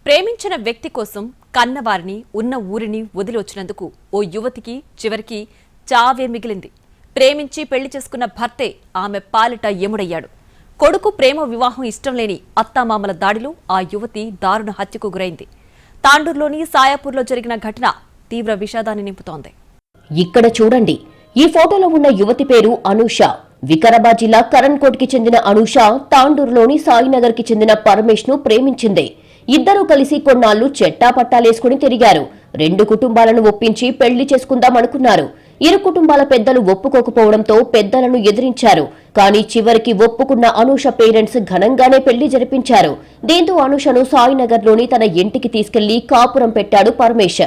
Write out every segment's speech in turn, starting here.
ప్రేమించిన వ్యక్తి కోసం కన్నవారిని ఉన్న ఊరిని వదిలి వచ్చినందుకు ఓ యువతికి చివరికి చావే మిగిలింది. ప్రేమించి పెళ్లి చేసుకున్న భర్తే ఆమె పాలిట యముడయ్యాడు. కొడుకు ప్రేమ వివాహం ఇష్టం లేని అత్తామామల దాడిలో ఆ యువతి దారుణ హత్యకు గురైంది. తాండూరులోని సాయాపూర్లో జరిగిన ఘటన తీవ్ర విషాదాన్ని నింపుతోంది. ఇక్కడ చూడండి, ఈ ఫోటోలో ఉన్న యువతి పేరు అనూష. వికారాబాద్ జిల్లా కరణ్కోట్కి చెందిన అనూష తాండూరులోని సాయినగర్ కి చెందిన పరమేష్ ను ప్రేమించింది. ఇద్దరూ కలిసి కొన్నాళ్లు చెట్టాపట్టాలేసుకుని తిరిగారు. రెండు కుటుంబాలను ఒప్పించి పెళ్లి చేసుకుందామనుకున్నారు. ఇరు కుటుంబాల పెద్దలు ఒప్పుకోకపోవడంతో పెద్దలను ఎదిరించారు. కానీ చివరికి ఒప్పుకున్న అనూష పేరెంట్స్ ఘనంగానే పెళ్లి జరిపించారు. దీంతో అనూషను సాయినగర్లోని తన ఇంటికి తీసుకెళ్లి కాపురం పెట్టాడు పరమేష్.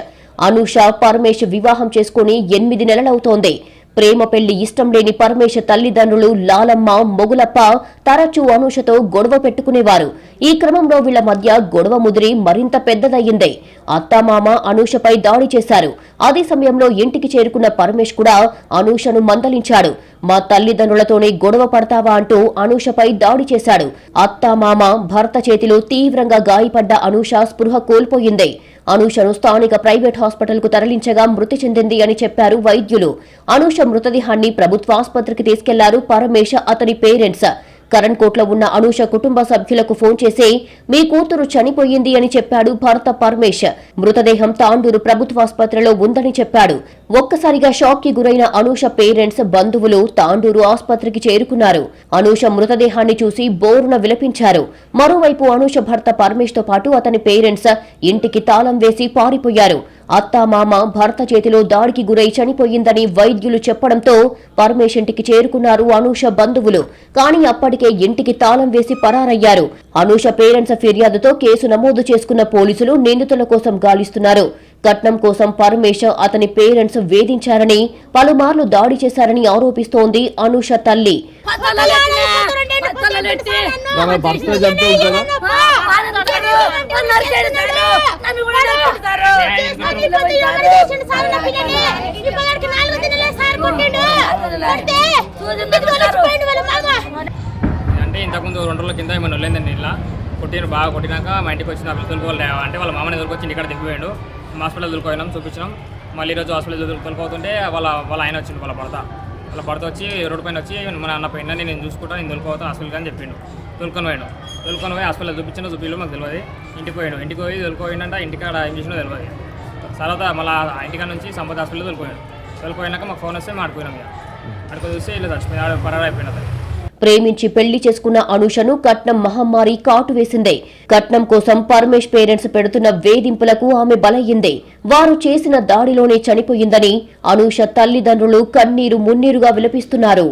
అనూష పరమేష్ వివాహం చేసుకుని 8 నెలలవుతోంది. ప్రేమ పెళ్లి ఇష్టం లేని పరమేష్ తల్లిదండ్రులు లాలమ్మ, మొగులప్ప తరచూ అనూషతో గొడవ పెట్టుకునేవారు. ఈ క్రమంలో వీళ్ల మధ్య గొడవ ముదిరి మరింత పెద్దదయ్యింది. అత్తామామ అనూషపై దాడి చేశారు. అదే సమయంలో ఇంటికి చేరుకున్న పరమేష్ కూడా అనూషను మందలించాడు. మా తల్లిదండ్రులతోనే గొడవ పడతావా అంటూ అనూషపై దాడి చేశాడు. అత్తామామ భర్త చేతిలో తీవ్రంగా గాయపడ్డ అనూష స్పృహ కోల్పోయింది. అనూషను స్థానిక ప్రైవేట్ హాస్పిటల్ కు తరలించగా మృతి చెందింది అని చెప్పారు వైద్యులు. అనూష మృతదేహాన్ని ప్రభుత్వాసుపత్రికి తీసుకెళ్లారు పరమేష్, అతని పేరెంట్స్. కరణ్కోట్లో ఉన్న అనూష కుటుంబ సభ్యులకు ఫోన్ చేసి మీ కూతురు చనిపోయింది అని చెప్పాడు భర్త పరమేష్. మృతదేహం తాండూరు ప్రభుత్వాసుపత్రిలో ఉందని చెప్పాడు. ఒక్కసారిగా షాక్ కి గురైన అనూష పేరెంట్స్, బంధువులు తాండూరు ఆసుపత్రికి చేరుకున్నారు. అనూష మృతదేహాన్ని చూసి బోరున విలపించారు. మరోవైపు అనూష భర్త పరమేష్ తో పాటు అతని పేరెంట్స్ ఇంటికి తాళం వేసి పారిపోయారు. అత్తామామ భర్త చేతిలో దాడికి గురై చనిపోయిందని వైద్యులు చెప్పడంతో పరమేష్ ఇంటికి చేరుకున్నారు అనూష బంధువులు. కానీ అప్పటికే ఇంటికి తాళం వేసి పరారయ్యారు. అనూష పేరెంట్స్ ఫిర్యాదుతో కేసు నమోదు చేసుకున్న పోలీసులు నిందితుల కోసం గాలిస్తున్నారు. కట్నం కోసం పరమేష్, అతని పేరెంట్స్ వేధించారని, పలుమార్లు దాడి చేశారని ఆరోపిస్తోంది అనూష తల్లి. అంటే ఇంతకుముందు 2 రోజుల కింద ఏమైనా వెళ్ళిందండి. ఇలా కొట్టిన బాగా కొట్టినాక మా ఇంటికి వచ్చిన తొలుకోవాలి అంటే వాళ్ళ మామని తొలుకొచ్చి ఇక్కడ దిగిపోయాడు. హాస్పిటల్ తొలుకోయినాం, చూపించినాం. మళ్ళీ ఈరోజు హాస్పిటల్ తొలుకోతుంటే వాళ్ళ ఆయన వచ్చింది. వాళ్ళ భర్త వచ్చి రోడ్డు పైన వచ్చి మన అన్న పైన నేను చూసుకుంటాను, నేను తొలుకోతాను హాస్పిటల్కి అని చెప్పిండు. తొలుకొని పోయి హాస్పిటల్ చూపించు మాకు తెలియదు. ఇంటికి పోయి తొలుకోయిందంట. ఇంటికాడ ఏం చేసినా తెలియదు. తర్వాత మళ్ళీ ఇంటికాడ నుంచి సంపద హాస్పిటల్ తొలిపోయినాక మాకు ఫోన్ వస్తే మాడిపోయినాం. అక్కడికి చూస్తే ఇలా చచ్చిపోయి పరారైపోయినా. ప్రేమించి పెళ్లి చేసుకున్న అనూషను కట్నం మహమ్మారి కాటు వేసింది. కట్నం కోసం పరమేష్ పేరెంట్స్ పెడుతున్న వేధింపులకు ఆమె బలయ్యింది. వారు చేసిన దాడిలోనే చనిపోయిందని అనూష తల్లిదండ్రులు కన్నీరు మున్నీరుగా విలపిస్తున్నారు.